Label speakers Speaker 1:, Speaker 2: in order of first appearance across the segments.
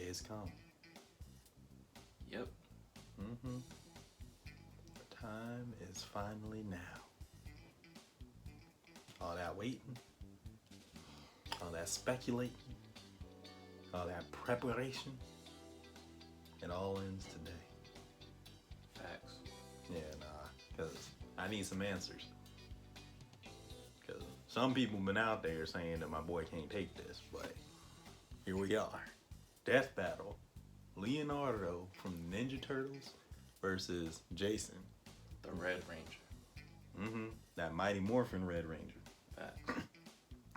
Speaker 1: is come.
Speaker 2: Yep.
Speaker 1: Mm-hmm. The time is finally now. All that waiting, all that speculating, all that preparation, it all ends today.
Speaker 2: Facts.
Speaker 1: Yeah, because I need some answers. Because some people been out there saying that my boy can't take this, but here we are. Death battle. Leonardo from the Ninja Turtles versus Jason.
Speaker 2: The Red Ranger.
Speaker 1: Mm-hmm. That Mighty Morphin Red Ranger.
Speaker 2: Facts.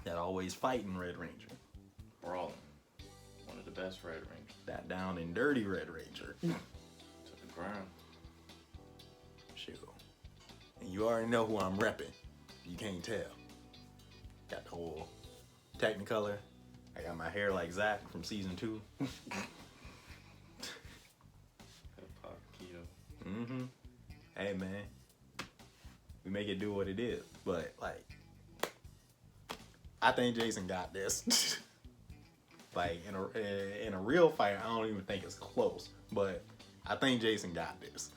Speaker 1: That always fighting Red Ranger.
Speaker 2: Brawling. One of the best Red Rangers.
Speaker 1: That down and dirty Red Ranger.
Speaker 2: To the ground.
Speaker 1: Shoot. And you already know who I'm repping. You can't tell. Got the whole Technicolor. I got my hair like Zach from season 2.
Speaker 2: Hip-hop keto.
Speaker 1: Mm-hmm. Hey, man. We make it do what it is. But, like, I think Jason got this. Like, in a real fight, I don't even think it's close. But I think Jason got this.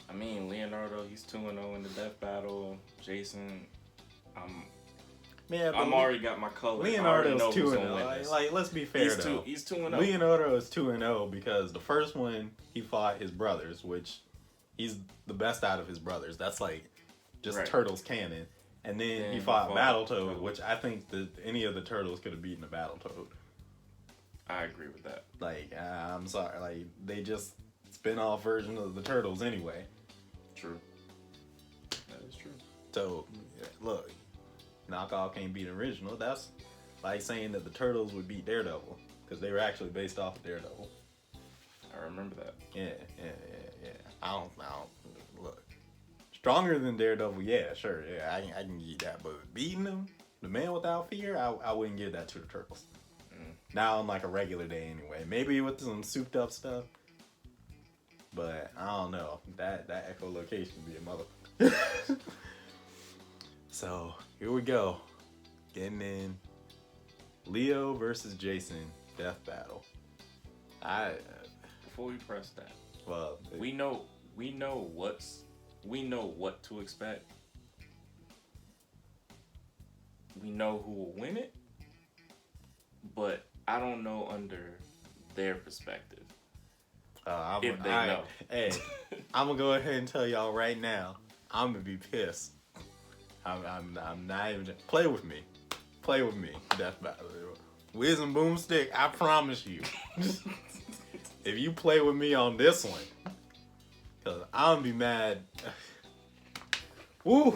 Speaker 2: I mean, Leonardo, he's 2-0 in the death battle. Jason, I'm already got my color.
Speaker 1: Leonardo's 2-0. Like, let's be fair, though.
Speaker 2: He's 2-0.
Speaker 1: Leonardo is 2-0 because the first one, he fought his brothers, which he's the best out of his brothers. That's like just
Speaker 2: right.
Speaker 1: Turtles canon. And then he fought Battletoad, which I think that any of the Turtles could have beaten a Battletoad.
Speaker 2: I agree with that.
Speaker 1: Like, I'm sorry. Like, they just spin-off version of the Turtles anyway.
Speaker 2: True. That is true.
Speaker 1: So, look, knockoff can't beat original. That's like saying that the Turtles would beat Daredevil because they were actually based off of Daredevil.
Speaker 2: I remember that.
Speaker 1: Yeah. I don't look. Stronger than Daredevil, yeah, sure, yeah, I can get that. But beating them, the man without fear, I wouldn't give that to the Turtles. Now on like a regular day anyway. Maybe with some souped up stuff. But I don't know. That echolocation would be a mother. So here we go. Getting in Leo versus Jason death battle.
Speaker 2: Before we press that,
Speaker 1: well,
Speaker 2: we know what to expect. We know who will win it, but I don't know under their perspective. If they know.
Speaker 1: Hey, I'm gonna go ahead and tell y'all right now. I'm gonna be pissed. I'm not even. Play with me, death battle. Whiz and Boomstick, I promise you. If you play with me on this one, cause I'm gonna be mad. Woo!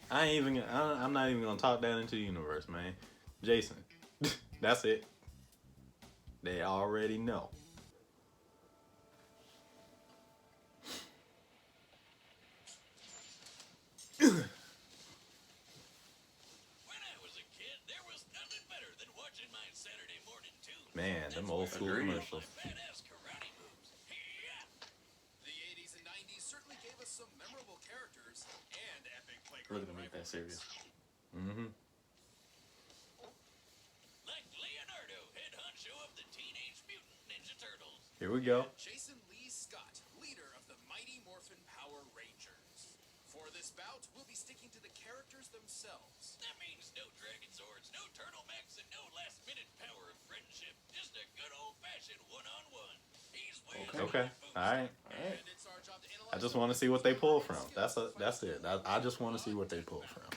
Speaker 1: I'm not even gonna talk that into the universe, man. Jason, that's it. They already know.
Speaker 3: When I was a kid, there was nothing better than watching my Saturday morning tunes.
Speaker 1: Man, them old school commercials.
Speaker 3: Badass karate moves. Yeah.
Speaker 4: The 80s and 90s certainly gave us some memorable characters and epic
Speaker 2: Really
Speaker 4: playground
Speaker 2: gonna make that serious.
Speaker 1: Mm-hmm.
Speaker 3: Like Leonardo, head honcho of the Teenage Mutant Ninja Turtles.
Speaker 1: Here we go.
Speaker 4: Jason Lee Scott, leader of the Mighty Morphin Power Rangers. For this bout, we'll be sticking to the characters themselves.
Speaker 3: That means no dragon swords, no turtlenecks, and no last-minute power of friendship. Just a good old-fashioned one-on-one. He's way
Speaker 1: Okay. All right.
Speaker 4: And it's our job to analyze
Speaker 1: I just want to see what they pull from. That's it. I just want to see what they pull from.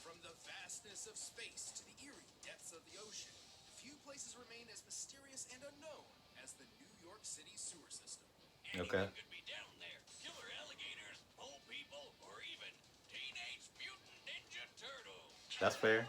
Speaker 4: From the vastness of space to the eerie depths of the ocean, few places remain as mysterious and unknown as the New York City sewer system.
Speaker 1: Okay.
Speaker 3: Anything could be down there. Killer alligators, pole people, or even Teenage Mutant Ninja Turtles.
Speaker 1: That's fair.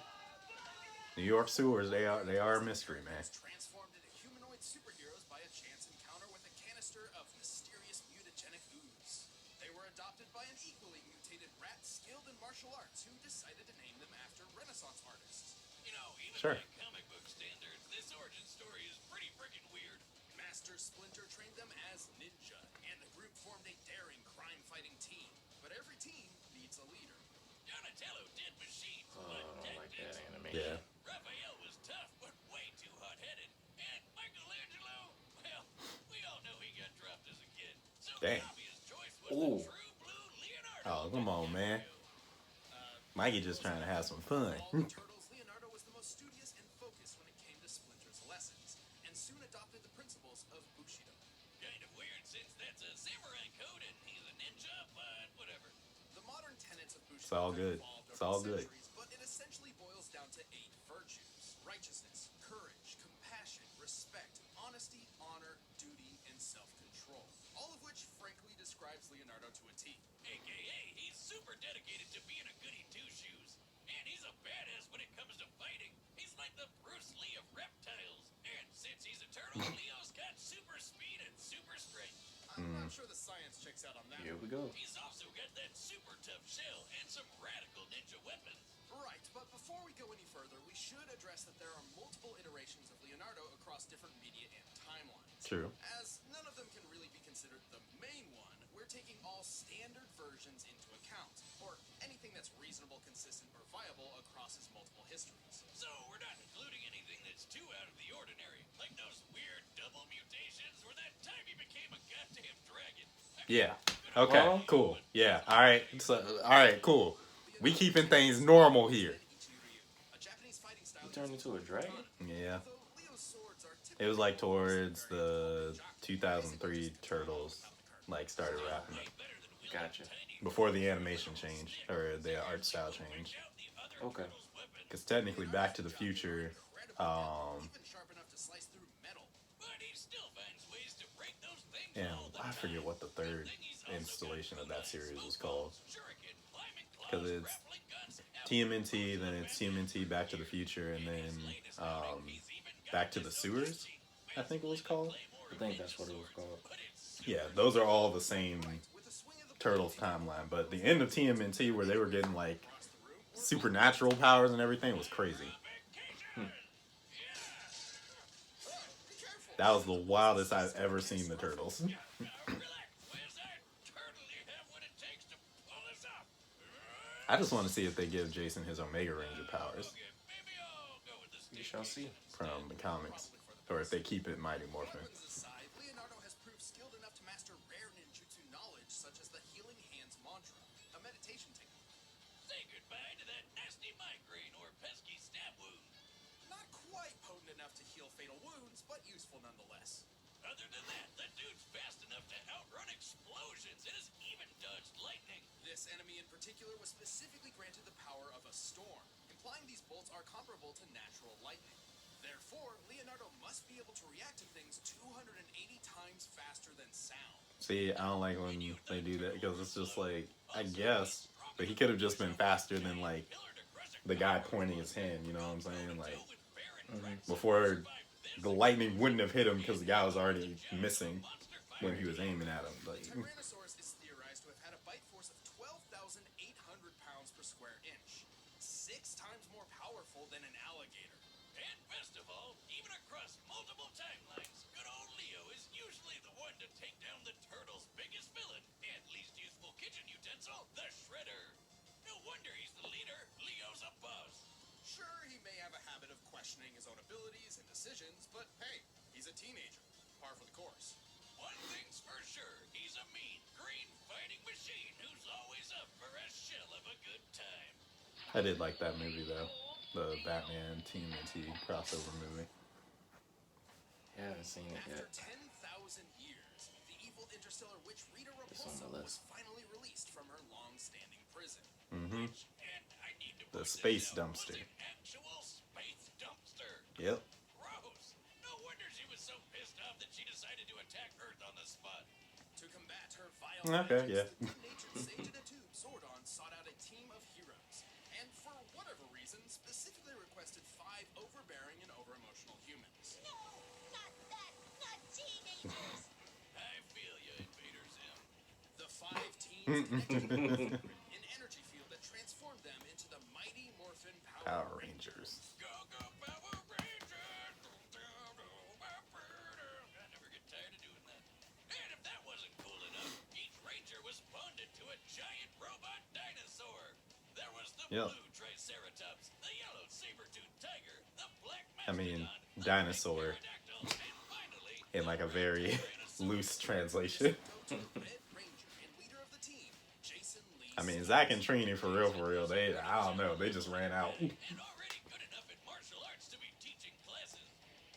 Speaker 1: New York sewers, they are a mystery, man.
Speaker 4: Transformed into humanoid superheroes by a chance encounter with a canister of mysterious mutagenic ooze. They were adopted by an equally mutated rat skilled in martial arts who decided to name them after Renaissance artists.
Speaker 3: You know, even
Speaker 1: Sure.
Speaker 3: by comic book standards, this origin story is pretty freaking weird.
Speaker 4: Master Splinter trained them as ninja, and the group formed a daring crime-fighting team. But every team needs a leader.
Speaker 3: Donatello did machines,
Speaker 2: Oh,
Speaker 3: but
Speaker 2: I don't like that
Speaker 3: tactics.
Speaker 2: animation.
Speaker 1: Yeah. Mikey just trying to have some fun.
Speaker 4: Of all the turtles, Leonardo was the most studious and focused when it came to Splinter's lessons, and soon adopted the principles of Bushido.
Speaker 3: Kind of weird since that's a samurai code and he's a ninja, but whatever.
Speaker 4: The modern tenets of Bushido
Speaker 1: It's all
Speaker 4: have
Speaker 1: good.
Speaker 4: evolved
Speaker 1: It's
Speaker 4: over
Speaker 1: all
Speaker 4: the
Speaker 1: good.
Speaker 4: centuries, but it essentially boils down to 8 virtues: righteousness, courage, compassion, respect, honesty, honor, duty, and self-control. All of which frankly describes Leonardo to a T.
Speaker 3: AKA, he's super dedicated to being a goody two-shoes. And he's a badass when it comes to fighting. He's like the Bruce Lee of reptiles. And since he's a turtle, Leo's got super speed and super strength.
Speaker 4: I'm not sure the science checks out on that.
Speaker 2: Here we go.
Speaker 3: He's also got that super tough shell and some radical ninja weapons.
Speaker 4: Right, but before we go any further, we should address that there are multiple iterations of Leonardo across different media and timelines.
Speaker 1: True.
Speaker 4: As none of them can really be considered the main one, we're taking all standard versions into account, or anything that's reasonable, consistent, or viable across his multiple histories.
Speaker 3: So we're not including anything that's too out of the ordinary, like those weird double mutations or that time he became a goddamn dragon.
Speaker 1: Yeah. Okay.
Speaker 2: Well-
Speaker 1: Cool. Yeah. All right. So, all right. Cool. We keeping things normal here.
Speaker 4: A Japanese fighting style
Speaker 2: He turned into a dragon?
Speaker 1: Yeah.
Speaker 4: Though Leo's swords are
Speaker 1: It was like towards
Speaker 4: typically
Speaker 1: the 2003 Turtles, like started wrapping up.
Speaker 2: Gotcha.
Speaker 1: Before the animation changed, or the art style changed.
Speaker 2: Okay.
Speaker 1: Because technically Back to the Future,
Speaker 4: even sharp enough to slice through metal.
Speaker 3: But he still finds ways to break those things
Speaker 1: and
Speaker 3: all the
Speaker 1: I forget
Speaker 3: time.
Speaker 1: what the third installation of that series was called. Because it's TMNT, then it's TMNT Back to the Future, and then Back to the Sewers, I think it was called.
Speaker 2: I think that's what it was called.
Speaker 1: Yeah, those are all the same Turtles timeline, but the end of TMNT where they were getting like supernatural powers and everything was crazy. That was the wildest I've ever seen the Turtles. I just want to see if they give Jason his Omega Ranger powers
Speaker 2: You shall see.
Speaker 1: from the comics, or if they keep it Mighty Morphin.
Speaker 4: Aside, Leonardo has proved skilled enough to master rare ninjutsu knowledge, such as the Healing Hands mantra, a meditation technique.
Speaker 3: Say goodbye to that nasty migraine or pesky stab wound.
Speaker 4: Not quite potent enough to heal fatal wounds, but useful nonetheless.
Speaker 3: Other than that, the dude's fast enough to outrun explosions and has even dodged lightning.
Speaker 4: This enemy in particular was specifically granted the power of a storm, implying these bolts are comparable to natural lightning. Therefore, Leonardo must be able to react to things 280 times faster than sound.
Speaker 1: See, I don't like when they do that because it's just like, I guess, but he could have just been faster than like the guy pointing his hand, you know what I'm saying? Like, before the lightning wouldn't have hit him because the guy was already missing when he was aiming at him. Like,
Speaker 4: Tyrannosaurus is theorized to have had a bite force of 12,800 pounds per square inch, 6 times more powerful than an alligator.
Speaker 3: And best of all, even across multiple timelines, good old Leo is usually the one to take down the turtle's biggest villain and least useful kitchen utensil, the Shredder. No wonder he's the leader. Leo's a boss.
Speaker 4: Sure, he may have a habit of questioning his own abilities and decisions, but hey, he's a teenager. Par for the course.
Speaker 3: One thing's for sure, he's a mean, green fighting machine who's always up for a shell of a good time.
Speaker 1: I did like that movie though, the Batman TMNT crossover movie.
Speaker 2: Yeah, I haven't seen it
Speaker 4: After
Speaker 2: yet.
Speaker 4: 10,000 years, the evil interstellar witch Rita
Speaker 2: It's on
Speaker 4: Repulsa
Speaker 2: the
Speaker 4: was
Speaker 2: list.
Speaker 4: finally released from her long-standing prison.
Speaker 1: Mm-hmm.
Speaker 3: And I need to
Speaker 1: The
Speaker 3: point
Speaker 1: space
Speaker 3: this out,
Speaker 1: dumpster.
Speaker 3: was an actual space dumpster.
Speaker 1: Yep.
Speaker 3: Gross. No wonder she was so pissed off that she decided to attack Earth on the spot.
Speaker 4: To combat her vile
Speaker 1: Okay,
Speaker 4: vengeance,
Speaker 1: yeah.
Speaker 4: the good-natured sage in a tube Zordon sought out a team of heroes, and for whatever reason, specifically requested 5 overbearing and over-emotional humans.
Speaker 5: No, not that, not teenagers.
Speaker 3: I feel you, Invader Zim.
Speaker 4: The 5 teams entered an energy field that transformed them into the mighty Morphin
Speaker 1: Power Rangers.
Speaker 3: Go, go, Power Rangers! I never get tired of doing that. And if that wasn't cool enough, each ranger was spawned into a giant robot dinosaur. There was the
Speaker 1: Yep.
Speaker 3: blue Triceratops, the yellow saber-toothed tiger, the black
Speaker 1: I mean,
Speaker 3: mastodon, the
Speaker 1: dinosaur.
Speaker 3: red pterodactyl, and finally,
Speaker 1: In like a very loose translation.
Speaker 4: Red Ranger and leader of the team, Jason Lee
Speaker 1: I mean, Zach and Trini, for real, they, I don't know, they just ran out.
Speaker 3: And already good enough in martial arts to be teaching classes.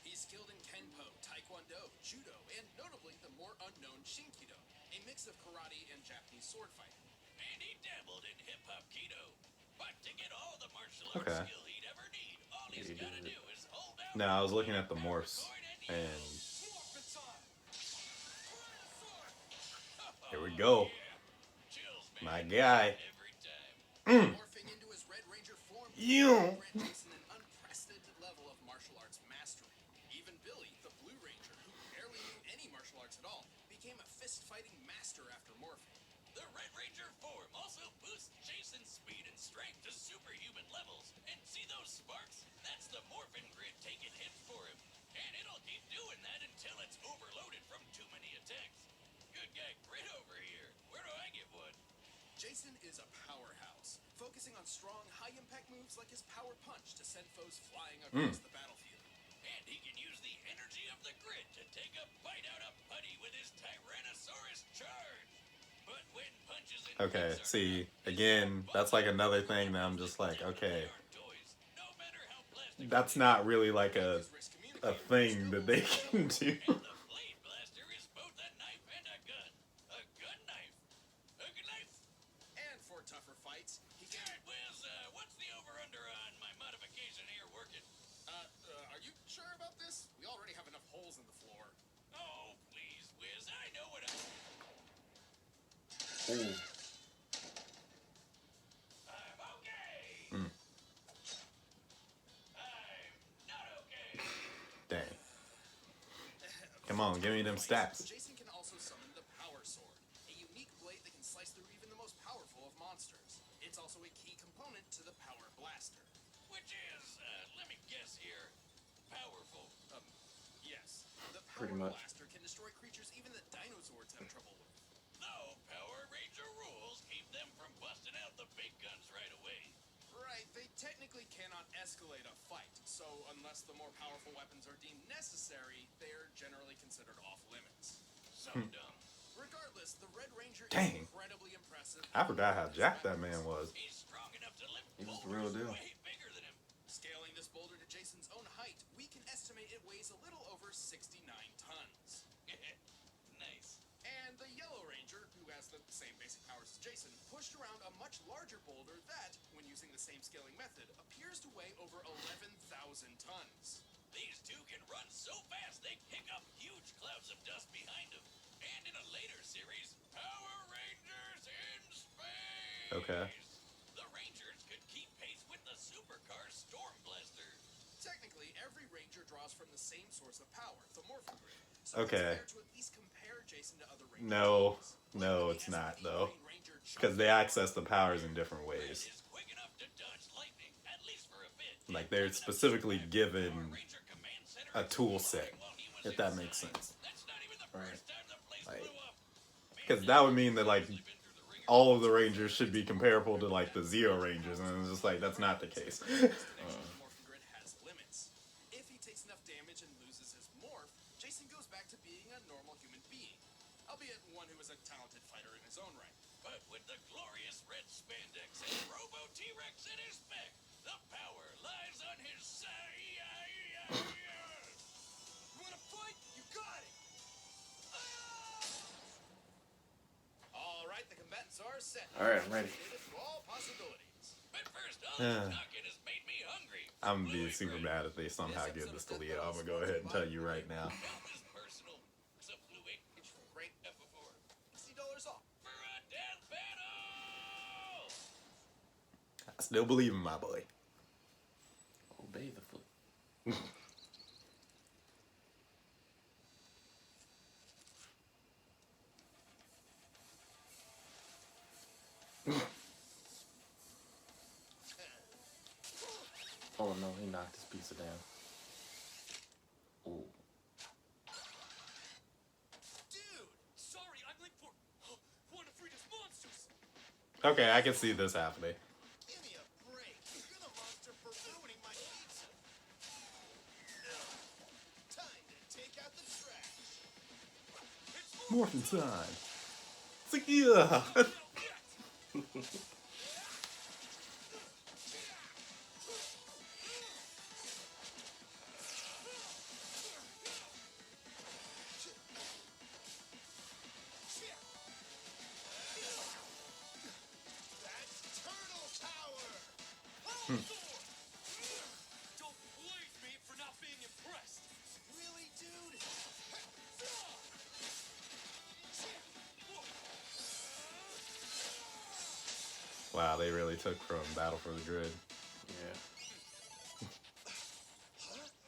Speaker 4: He's skilled in Kenpo, Taekwondo, Judo, and notably the more unknown Shinkido, a mix of karate and Japanese sword fighting.
Speaker 3: And he dabbled in hip-hop keto. But to get all the martial arts
Speaker 1: Okay.
Speaker 3: skill he'd ever need, all he's gotta do is hold out.
Speaker 1: No, I was looking at the morphs, and here we go.
Speaker 3: Chills,
Speaker 1: My
Speaker 3: man.
Speaker 1: guy.
Speaker 3: Every time.
Speaker 4: Morphing into his Red Ranger form,
Speaker 1: You.
Speaker 4: grant Jason an unprecedented level of martial arts mastery. Even Billy, the Blue Ranger, who barely knew any martial arts at all, became a fist-fighting master after morphing.
Speaker 3: The Red Ranger form also boosts Jason's speed and strength to superhuman levels. And see those sparks? That's the morphin grid taking hits for him. And it'll keep doing that until it's overloaded from too many attacks. Good guy grit over here. Where do I get one?
Speaker 4: Jason is a powerhouse, focusing on strong, high-impact moves like his power punch to send foes flying across the battlefield.
Speaker 3: And he can use the energy of the grid to take a bite out of Putty with his Tyrannosaurus charge. But when punches and
Speaker 1: Okay,
Speaker 3: kicks are
Speaker 1: see,
Speaker 3: cut,
Speaker 1: again, that's like another thing that I'm just like, okay,
Speaker 3: they aren't toys. No matter how plastic
Speaker 1: that's not really like a
Speaker 4: His risk
Speaker 1: thing that they can do.
Speaker 3: And the blade blaster is both a knife and a gun. A gun knife. A gun knife.
Speaker 4: And for tougher fights, he can...
Speaker 3: Alright, Wiz, what's the over-under on my modification here working?
Speaker 4: Are you sure about this? We already have enough holes in the floor.
Speaker 3: Oh, please, Wiz, I know what I'm...
Speaker 2: Ooh.
Speaker 3: I'm okay. I'm not okay.
Speaker 1: Dang. Come on, give me them stats.
Speaker 4: Jason can also summon the Power Sword, a unique blade that can slice through even the most powerful of monsters. It's also a key component to the Power Blaster.
Speaker 3: Which is, let me guess here, powerful.
Speaker 4: Yes, the
Speaker 2: Pretty
Speaker 4: Power
Speaker 2: much.
Speaker 4: Blaster can destroy creatures even the dinosaurs have trouble with.
Speaker 3: Though Power Ranger rules keep them from busting out the big guns right away.
Speaker 4: Right, they technically cannot escalate a fight, so unless the more powerful weapons are deemed necessary, they are generally considered off limits.
Speaker 3: So dumb.
Speaker 4: Regardless, the Red Ranger
Speaker 1: Dang.
Speaker 4: is incredibly impressive.
Speaker 1: I forgot how jacked that man was.
Speaker 3: He's strong enough to lift
Speaker 2: He was the
Speaker 3: boulders
Speaker 2: real deal.
Speaker 3: way bigger than him.
Speaker 4: Scaling this boulder to Jason's own height, we can estimate it weighs a little over 69 tons.
Speaker 3: Nice.
Speaker 4: And the Yellow Ranger, who has the same basic powers as Jason, pushed around a much larger boulder that, when using the same scaling method, appears to weigh over 11,000 tons.
Speaker 3: These two can run so fast they kick up huge clouds of dust behind them. And in a later series, Power Rangers in Space!
Speaker 1: Okay.
Speaker 3: The Rangers could keep pace with the supercar Storm Blaster.
Speaker 4: Technically, every Ranger draws from the same source of power, the Morphin Grid. So
Speaker 1: Okay.
Speaker 4: it's fair to at least compare Jason to other Rangers.
Speaker 1: No, it's not though, because they access the powers in different ways.
Speaker 3: Is quick enough to dodge lightning, at least for a bit.
Speaker 1: Like they're specifically given
Speaker 3: Ranger Command Center
Speaker 1: a tool set,
Speaker 3: while he was
Speaker 1: if that makes
Speaker 3: inside.
Speaker 1: sense.
Speaker 3: That's not even the
Speaker 2: Right.
Speaker 3: first time the place
Speaker 1: Like,
Speaker 3: blew up.
Speaker 1: because that would mean that like all of the Rangers should be comparable to like the Zero Rangers, and it's just like that's not the case.
Speaker 4: The Morphin Grid has limits. If he takes enough damage and loses his morph, Jason goes back to being a normal human being, albeit one who is a talented fighter in his own right.
Speaker 3: But with the glorious red spandex and Robo T-Rex in his back, the power lies on his side.
Speaker 4: Wanna fight? You got it! All right, the combatants are set.
Speaker 2: All right, I'm ready.
Speaker 4: To all possibilities.
Speaker 3: But first, all this talking has made me hungry.
Speaker 1: I'm gonna be super mad if they somehow give this to Leo. I'm gonna go ahead and tell you right now.
Speaker 3: Help is personal. Some blue ink
Speaker 4: Great.
Speaker 3: before.
Speaker 4: $60 off.
Speaker 3: For a death battle!
Speaker 1: I still believe in my boy.
Speaker 2: Obey the foot. Oh no, he knocked his pizza down. Ooh.
Speaker 4: Dude, sorry, I'm late for one of Frida's monsters.
Speaker 1: Okay, I can see this happening.
Speaker 4: Give me a break. You're the monster for ruining my pizza. Time to take out the trash. It's
Speaker 1: Morphin time. It's like, yeah.
Speaker 3: That's turtle power. Don't blame me for not being impressed. Really, dude?
Speaker 1: Wow, they really took from Battle for the Grid.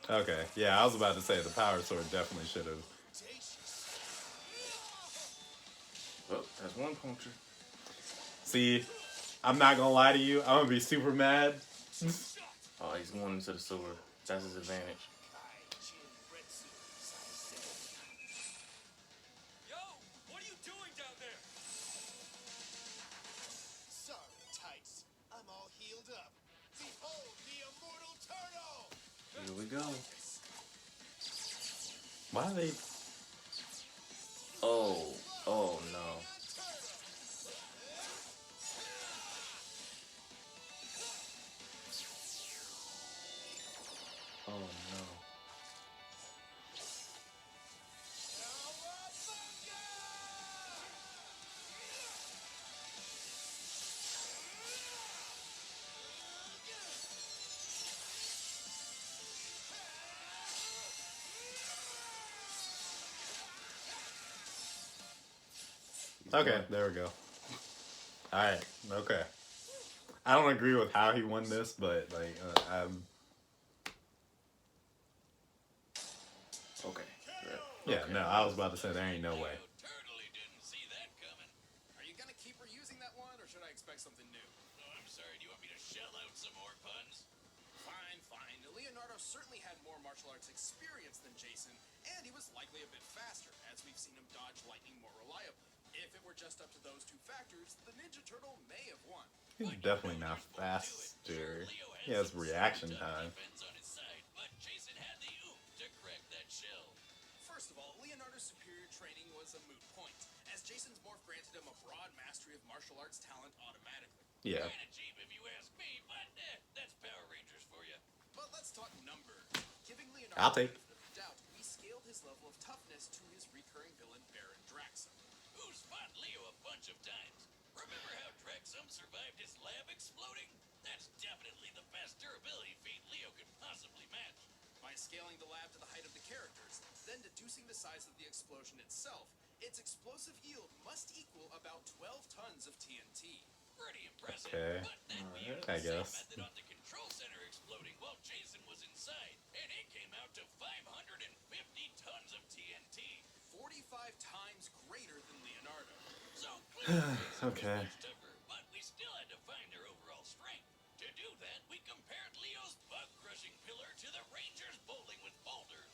Speaker 2: Yeah.
Speaker 1: Okay, yeah, I was about to say the Power Sword definitely should have.
Speaker 2: Oh, that's one puncture.
Speaker 1: See, I'm not gonna lie to you. I'm gonna be super mad.
Speaker 2: Oh, he's going into the sewer. That's his advantage.
Speaker 3: Yo, what are you doing down there?
Speaker 6: Sorry, Tights. I'm all healed up. Behold the immortal turtle!
Speaker 2: Here we go.
Speaker 1: Why are they?
Speaker 2: Oh, oh no. Oh no.
Speaker 1: Okay, there we go. All right, okay. I don't agree with how he won this, but like, I'm.
Speaker 2: Okay.
Speaker 1: Yeah, no, I was about to say there ain't no way.
Speaker 3: Totally didn't see that coming.
Speaker 4: Are you gonna keep reusing that one, or should I expect something new?
Speaker 3: Oh, I'm sorry. Do you want me to shell out some more puns?
Speaker 4: Fine, fine. Leonardo certainly had more martial arts experience than Jason, and he was likely a bit faster, as we've seen him dodge lightning more reliably. If it were just up to those two factors, the Ninja Turtle may have won.
Speaker 1: He's definitely not faster. He has reaction time.
Speaker 3: Defense on his side, but Jason had the oomph to crack that shell.
Speaker 4: First of all, Leonardo's superior training was a moot point, as Jason's morph granted him a broad mastery of martial arts talent automatically.
Speaker 1: Yeah.
Speaker 3: Kinda cheap if you ask me, but that's Power Rangers for you.
Speaker 4: But let's talk numbers. Giving Leonardo
Speaker 1: I'll take.
Speaker 4: the benefit of the doubt, we scaled his level of toughness to his recurring villain Baron Draxum.
Speaker 3: Who's fought Leo a bunch of times? Remember how Draxum survived his lab exploding? That's definitely the best durability feat Leo could possibly match.
Speaker 4: By scaling the lab to the height of the characters, then deducing the size of the explosion itself, its explosive yield must equal about 12 tons of TNT.
Speaker 3: Pretty impressive.
Speaker 1: Okay.
Speaker 3: But that
Speaker 2: Alright,
Speaker 3: used
Speaker 1: I
Speaker 3: the same
Speaker 1: guess.
Speaker 3: method on the control center exploding while Jason was inside, and it came out to 550 tons of TNT.
Speaker 4: 45 times greater than Leonardo.
Speaker 3: So clearly Jason
Speaker 1: Okay.
Speaker 3: was much tougher, but we still had to find her overall strength. To do that, we compared Leo's bug-crushing pillar to the Rangers bowling with boulders.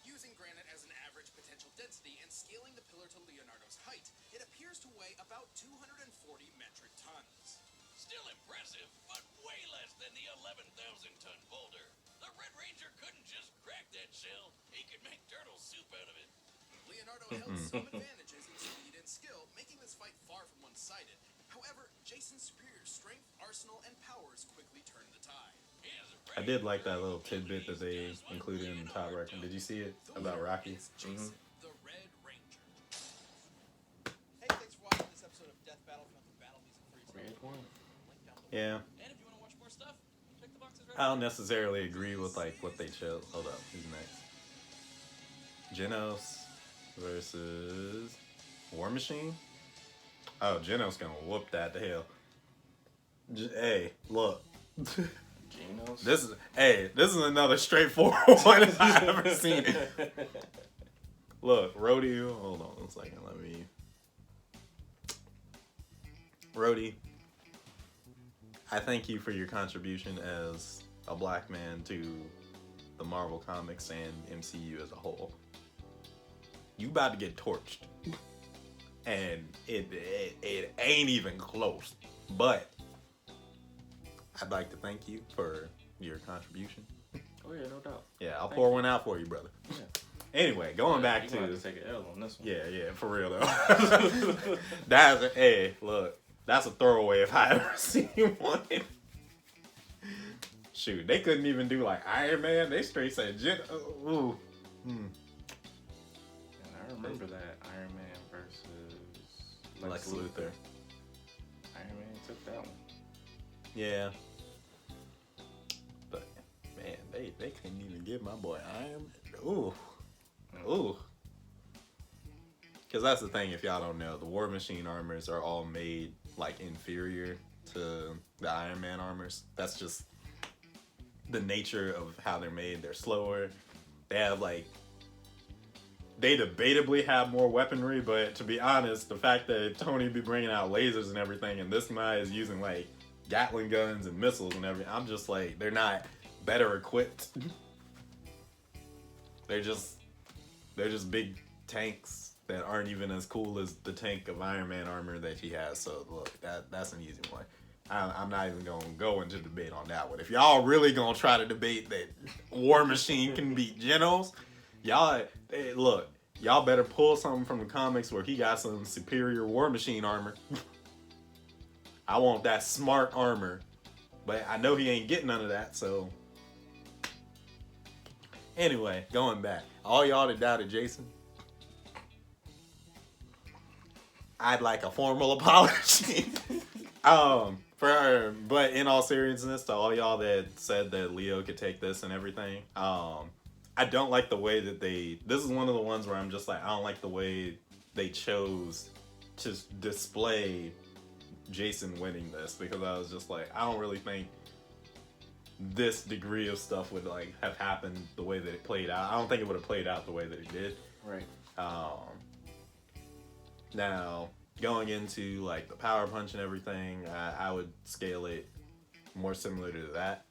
Speaker 4: Using granite as an average potential density and scaling the pillar to Leonardo's height, it appears to weigh about 240 metric tons.
Speaker 3: Still impressive, but way less than the 11,000-ton boulder. The Red Ranger couldn't just crack that shell. He could make turtle soup out of it.
Speaker 4: Leonardo held some advantages in speed and skill, making this fight far from one-sided. However, Jason's superior strength, arsenal, and powers quickly turned the tide.
Speaker 1: I did like that little tidbit that they included in the top record. Did you see it about Rocky?
Speaker 4: It's Jason, the Red Ranger.
Speaker 7: Hey, thanks for watching this episode of Death Battle from the Battle Music Free.
Speaker 2: Red one.
Speaker 7: Link down below.
Speaker 1: Yeah.
Speaker 3: And if you want to watch more stuff, check the boxes right
Speaker 1: I don't necessarily agree with like what they chose. Hold up, who's next? Genos versus War Machine. Oh, Genos gonna whoop that to hell. Hey, look.
Speaker 2: Genos.
Speaker 1: This is another straightforward one I've ever seen. Look, Rodeo. Hold on a second. Let me. Rhodey, I thank you for your contribution as a black man to the Marvel Comics and MCU as a whole. You about to get torched. And it ain't even close. But I'd like to thank you for your contribution.
Speaker 2: Oh yeah, no doubt.
Speaker 1: Yeah, I'll
Speaker 2: Thank
Speaker 1: pour
Speaker 2: you.
Speaker 1: one out for you, brother.
Speaker 2: Yeah.
Speaker 1: Anyway, going back
Speaker 2: You gonna
Speaker 1: to
Speaker 2: have to take an L on this one.
Speaker 1: yeah, for real though. That's look, That's a throwaway if I ever see one. Shoot, they couldn't even do like Iron Man. They straight said, ooh.
Speaker 2: And I remember that Iron Man versus
Speaker 1: Lex Luthor.
Speaker 2: Iron Man took that one.
Speaker 1: Yeah. But, man, they couldn't even give my boy Iron Man. Ooh. Ooh. Because that's the thing, if y'all don't know, the War Machine armors are all made, like, inferior to the Iron Man armors. That's just the nature of how they're made. They're slower. They have, like, they debatably have more weaponry, but to be honest, the fact that Tony be bringing out lasers and everything, and this guy is using, like, Gatling guns and missiles and everything, I'm just like, they're not better equipped. They're just big tanks that aren't even as cool as the tank of Iron Man armor that he has. So look, that's an easy one. I'm not even gonna go into debate on that one. If y'all really gonna try to debate that War Machine can beat Genos, y'all better pull something from the comics where he got some superior War Machine armor. I want that smart armor, but I know he ain't getting none of that. So anyway, going back, all y'all that doubted Jason, I'd like a formal apology. But in all seriousness, to all y'all that said that Leo could take this and everything, I don't like the way that this is one of the ones where I'm just like, I don't like the way they chose to display Jason winning this, because I was just like, I don't really think this degree of stuff would like have happened the way that it played out. I don't think it would have played out the way that it did.
Speaker 2: Right.
Speaker 1: Now, going into like the power punch and everything, I would scale it more similar to that.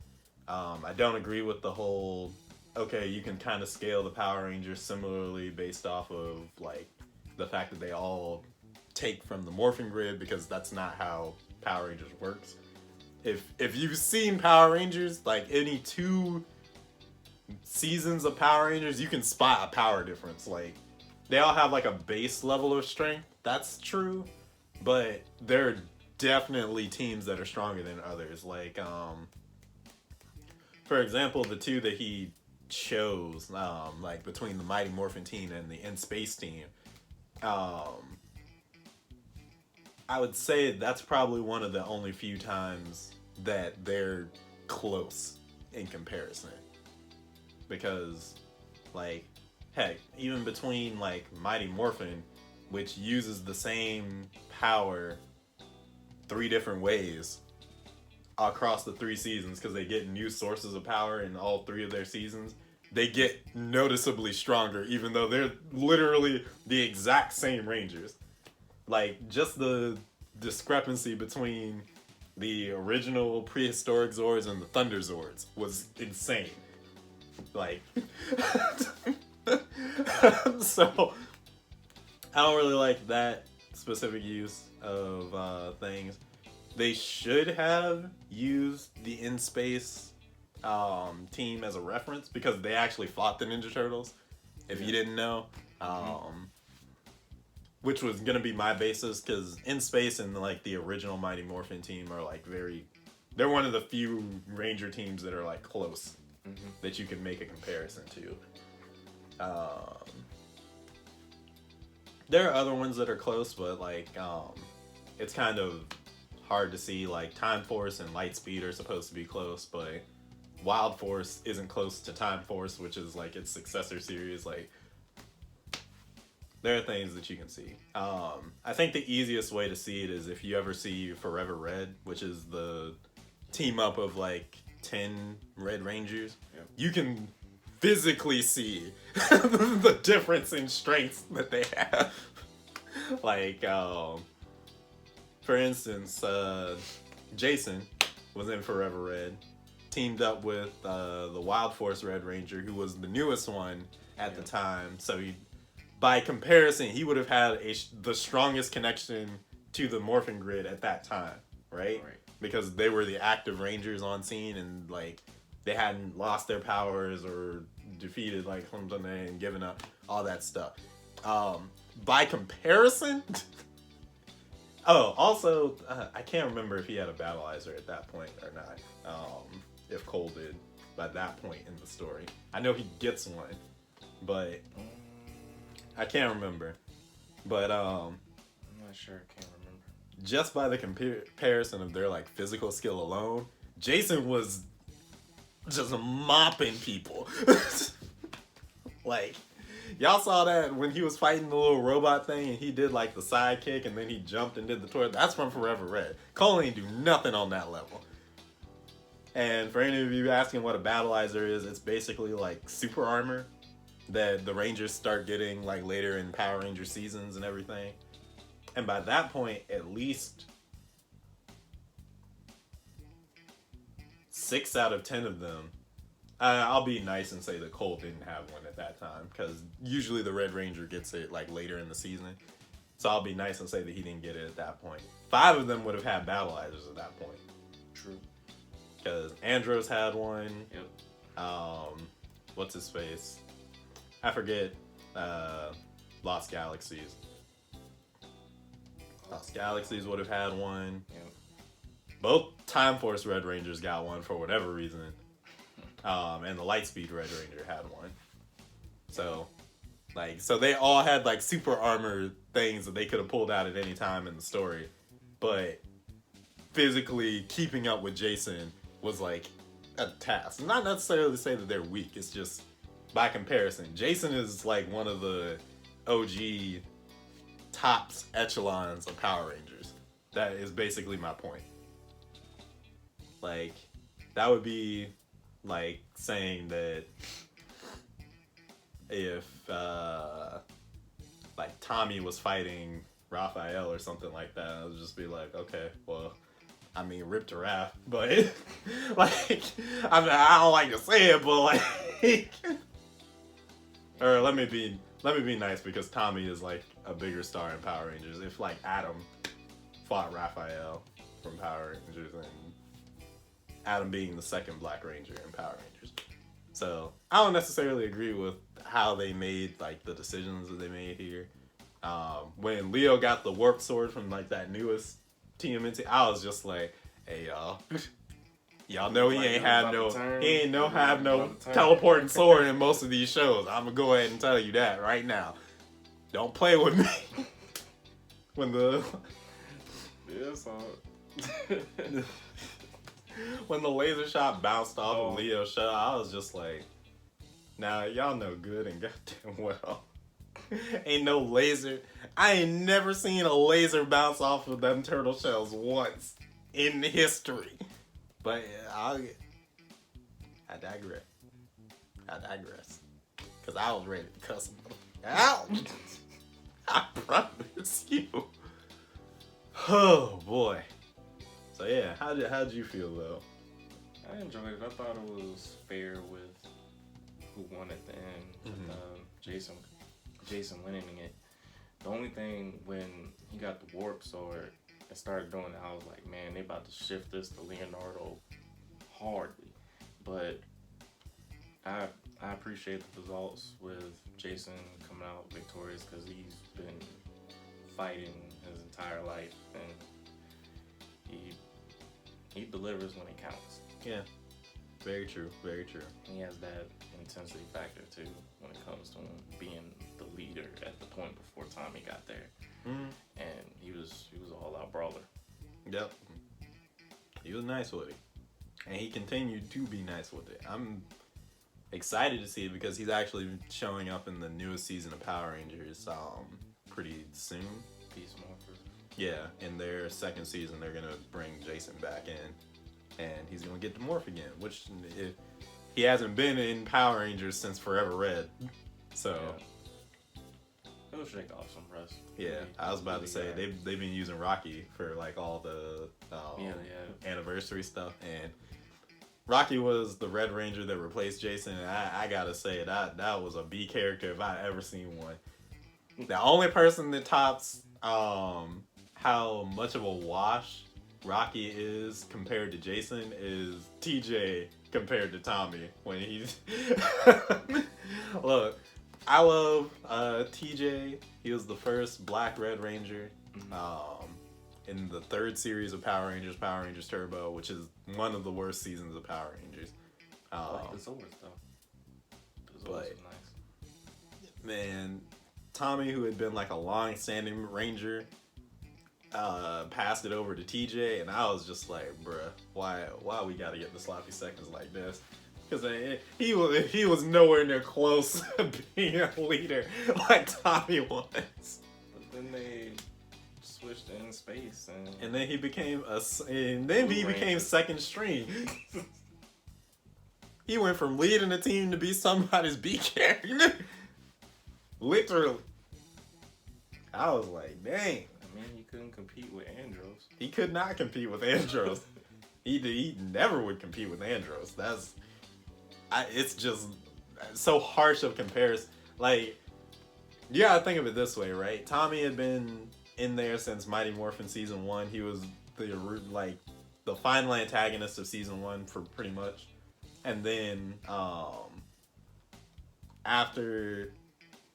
Speaker 1: I don't agree with the whole, okay, you can kind of scale the Power Rangers similarly based off of like the fact that they all take from the morphing grid, because that's not how Power Rangers works. If you've seen Power Rangers, like any 2 seasons of Power Rangers, you can spot a power difference. Like, they all have like a base level of strength. That's true, but there are definitely teams that are stronger than others. Like, for example, the 2 that he chose, like between the Mighty Morphin team and the In Space team, I would say that's probably one of the only few times that they're close in comparison. Because, like, heck, even between, like, Mighty Morphin, which uses the same power 3 different ways across the 3 seasons, because they get new sources of power in all 3 of their seasons, they get noticeably stronger, even though they're literally the exact same Rangers. Like, just the discrepancy between the original prehistoric Zords and the Thunder Zords was insane. Like, so I don't really like that specific use of things. They should have used the In Space team as a reference, because they actually fought the Ninja Turtles, if you didn't know. Which was gonna be my basis, because In Space and like the original Mighty Morphin team are like they're one of the few Ranger teams that are like close, that you can make a comparison to. There are other ones that are close, but like it's kind of hard to see. Like Time Force and Lightspeed are supposed to be close, but Wild Force isn't close to Time Force, which is like its successor series. Like, there are things that you can see. I think the easiest way to see it is if you ever see Forever Red, which is the team up of like 10 Red Rangers.
Speaker 2: Yep.
Speaker 1: You can physically see the difference in strengths that they have. Like, for instance, Jason was in Forever Red, teamed up with the Wild Force Red Ranger, who was the newest one at the time. So by comparison, he would have had the strongest connection to the morphing grid at that time, right? Because they were the active Rangers on scene, and like they hadn't lost their powers or defeated like something and given up, all that stuff. By comparison, Oh, also, I can't remember if he had a battleizer at that point or not. If Cole did by that point in the story. I know he gets one, but I can't remember. But
Speaker 2: I'm not sure. I can't remember.
Speaker 1: just by the comparison of their like physical skill alone, Jason was just mopping people. Like, y'all saw that when he was fighting the little robot thing and he did like the sidekick and then he jumped and did the tour. That's from Forever Red. Cole ain't do nothing on that level. And for any of you asking what a battleizer is, it's basically like super armor that the Rangers start getting like later in Power Ranger seasons and everything. And by that point, at least 6 out of 10 of them, I'll be nice and say that Cole didn't have one at that time, because usually the Red Ranger gets it like later in the season. So I'll be nice and say that he didn't get it at that point. 5 of them would have had battleizers at that point.
Speaker 2: True.
Speaker 1: Because Andros had one.
Speaker 2: Yep.
Speaker 1: What's his face? I forget. Lost Galaxies. Lost Galaxies would have had one.
Speaker 2: Yep.
Speaker 1: Both Time Force Red Rangers got one for whatever reason. And the Lightspeed Red Ranger had one. So they all had like super armor things that they could have pulled out at any time in the story. But physically keeping up with Jason was like a task. Not necessarily to say that they're weak. It's just by comparison. Jason is like one of the OG tops echelons of Power Rangers. That is basically my point. Like, that would be like saying that if like Tommy was fighting Raphael or something like that, I would just be like, okay, well, I mean, rip to Raph, but like, I mean, I don't like to say it, but like, or let me be nice, because Tommy is like a bigger star in Power Rangers. If like Adam fought Raphael from Power Rangers, and Adam being the second Black Ranger in Power Rangers. So I don't necessarily agree with how they made like the decisions that they made here. When Leo got the warp sword from like that newest TMNT, I was just like, hey y'all know he ain't have no teleporting sword in most of these shows. I'm gonna go ahead and tell you that right now. Don't play with me. When the when the laser shot bounced off of Leo's shell, I was just like, now y'all know good and goddamn well. Ain't no laser. I ain't never seen a laser bounce off of them turtle shells once in history. But I digress. Because I was ready to cuss him out. I promise you. Oh boy. So yeah, how'd you feel though?
Speaker 2: I enjoyed it. I thought it was fair with who won at the end.
Speaker 1: Mm-hmm.
Speaker 2: Jason winning it. The only thing, when he got the warp sword and started doing it, I was like, man, they about to shift this to Leonardo hardly. But I appreciate the results with Jason coming out victorious, because he's been fighting his entire life, and he delivers when it counts.
Speaker 1: Yeah. Very true. Very true.
Speaker 2: And he has that intensity factor too when it comes to him being the leader at the point before Tommy got there.
Speaker 1: Mm-hmm.
Speaker 2: And he was an all-out brawler.
Speaker 1: Yep. He was nice with it. And he continued to be nice with it. I'm excited to see it, because he's actually showing up in the newest season of Power Rangers pretty soon.
Speaker 2: Peace Morpher.
Speaker 1: Yeah, in their second season, they're going to bring Jason back in. And he's going to get to morph again, which he hasn't been in Power Rangers since Forever Red. So...
Speaker 2: yeah. He'll shake off some rust.
Speaker 1: Yeah, I was about to say they've been using Rocky for like all the anniversary stuff, and Rocky was the Red Ranger that replaced Jason. And I gotta say that was a B character if I ever seen one. The only person that tops how much of a wash Rocky is compared to Jason is TJ compared to Tommy when he's look. I love TJ. He was the first Black Red Ranger in the third series of Power Rangers Turbo, which is one of the worst seasons of Power Rangers.
Speaker 2: I like the Zords though. The Zords
Speaker 1: But-
Speaker 2: are nice.
Speaker 1: Man, Tommy, who had been like a long-standing Ranger, passed it over to TJ, and I was just like, bruh, why we gotta get the sloppy seconds like this? Because he was nowhere near close to being a leader like Tommy was.
Speaker 2: But then they switched in space
Speaker 1: And then he became became second string. He went from leading the team to be somebody's B character. Literally. I was like, dang.
Speaker 2: I mean, he couldn't compete with Andros.
Speaker 1: He could not compete with Andros. He never would compete with Andros. It's just so harsh of comparison. Like, you gotta think of it this way, right? Tommy had been in there since Mighty Morphin season 1. He was the final antagonist of season 1 for pretty much. And then after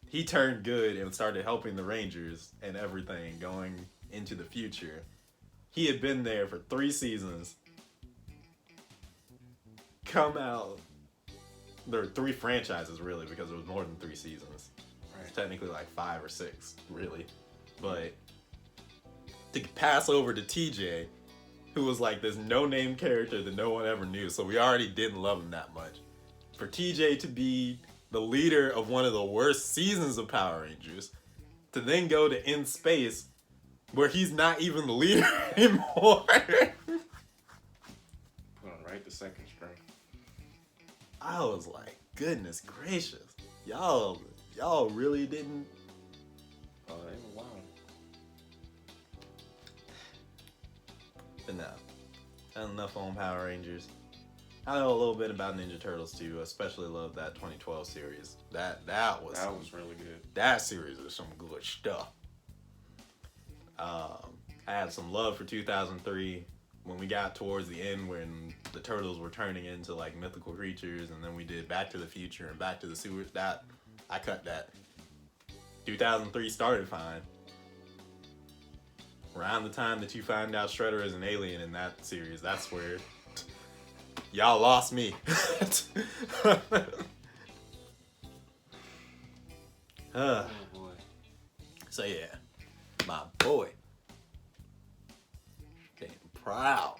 Speaker 1: he turned good and started helping the Rangers and everything going into the future, he had been there for 3 seasons. Come out. There were 3 franchises, really, because it was more than 3 seasons.
Speaker 2: Right.
Speaker 1: It's technically like 5 or 6, really. But to pass over to TJ, who was like this no-name character that no one ever knew, so we already didn't love him that much. For TJ to be the leader of one of the worst seasons of Power Rangers, to then go to In Space, where he's not even the leader anymore.
Speaker 2: Put him right to second string.
Speaker 1: I was like, goodness gracious. Y'all really didn't.
Speaker 2: Oh, they were wild.
Speaker 1: But no. That's enough on Power Rangers. I know a little bit about Ninja Turtles too. Especially love that 2012 series. That was
Speaker 2: Really good.
Speaker 1: That series was some good stuff. I had some love for 2003 when we got towards the end when the turtles were turning into like mythical creatures, and then we did Back to the Future and Back to the Sewers. That I cut that. 2003 started fine. Around the time that you find out Shredder is an alien in that series, that's where y'all lost me.
Speaker 2: Oh boy.
Speaker 1: So yeah, my boy, getting proud.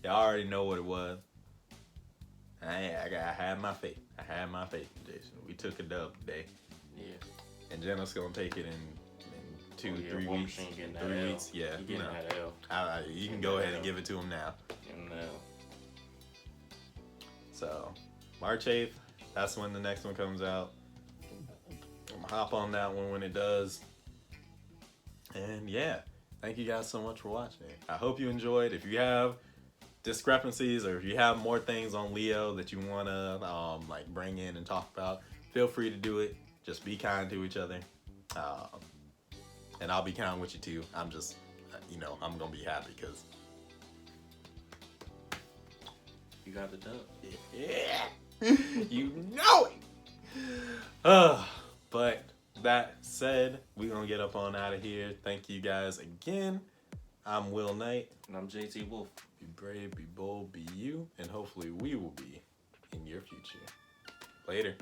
Speaker 1: Y'all already know what it was. I had my faith. I had my faith in Jason. We took a dub today,
Speaker 2: Yeah.
Speaker 1: and Jenna's gonna take it in 2-3
Speaker 2: War
Speaker 1: weeks.
Speaker 2: Machine getting that
Speaker 1: 3
Speaker 2: L.
Speaker 1: weeks, yeah.
Speaker 2: He getting
Speaker 1: No.
Speaker 2: that L.
Speaker 1: You can go ahead and give it to him now.
Speaker 2: Getting that L.
Speaker 1: So, March 8th, that's when the next one comes out. I'm gonna hop on that one when it does. And yeah, thank you guys so much for watching. I hope you enjoyed. If you have discrepancies or if you have more things on Leo that you want to like bring in and talk about, feel free to do it. Just be kind to each other. And I'll be kind with you too. I'm just, I'm going to be happy because
Speaker 2: You got the dub.
Speaker 1: yeah, you know it. But that said, we're going to get up on out of here. Thank you guys again. I'm Will Knight.
Speaker 2: And I'm JT Wolf.
Speaker 1: Be brave, be bold, be you, and hopefully we will be in your future. Later.